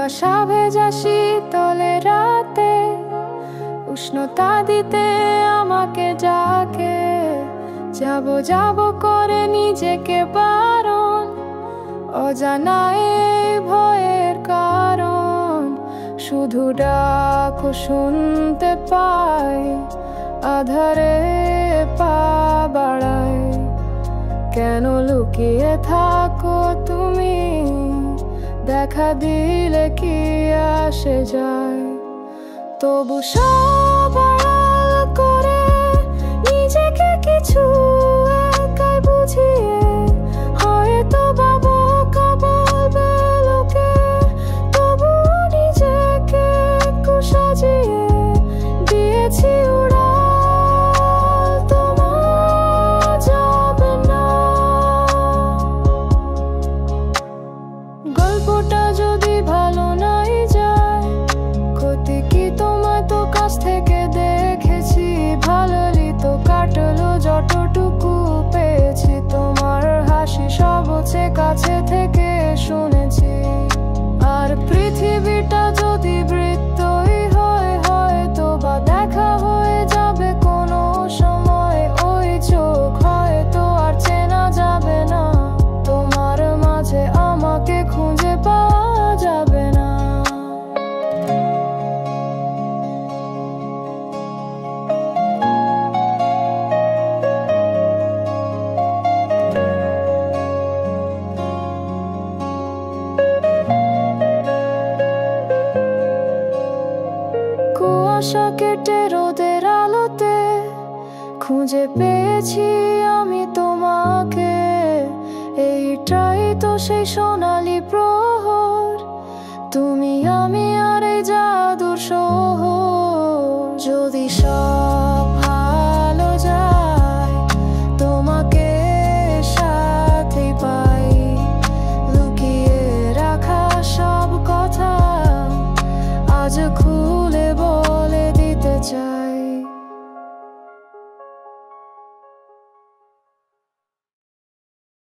কুয়াশা ভেজা শীতলে রাতে উষ্ণতা দিতে আমাকে ডাকে। যাব যাব করে নিজেকে বারণ, অজানায় ভয়ের কারণ। শুধু ডাক শুনতে পাই, আধারে পা বাড়াই। কেন লুকিয়ে থাকো তুমি, দেখা দিলে কি আসে যায়। তবু সব আড়াল করে নিজেকে কিছু একাই বুঝিয়ে, হয়তো বাবা বলবে লোকে, তবু নিজেকে একটু সাজিয়ে দিয়েছি উড়াল। তোমার যাবে না। গল্পটা যদি ভালো নাই যায়, ক্ষতি কি তোমার তো কাছ থেকে দেখেছি। ভালোই তো কাটলো যতটুকু পেয়েছি, তোমার হাসি সবচেয়ে কাছে থেকে শুনেছি। আর পৃথিবীটা যদি বৃত্তই হয়, হয়তো বা দেখা হয়ে যাবে কোনো সময়। ওই চোখ হয়তো আর চেনা যাবে না, তোমার মাঝে আমাকে খুঁজে পাওয়া যাবে না। কুয়াশা কেটে রোদের আলোতে খুঁজে পেয়েছি আমি তোমাকে। এইটাই তো সেই সোনালি প্রহর, তুমি আমি আর এই জাদুর শহর। যদি সব ভালো যায়, তোমাকে সাথে পাই। লুকিয়ে রাখা সব কথা আজ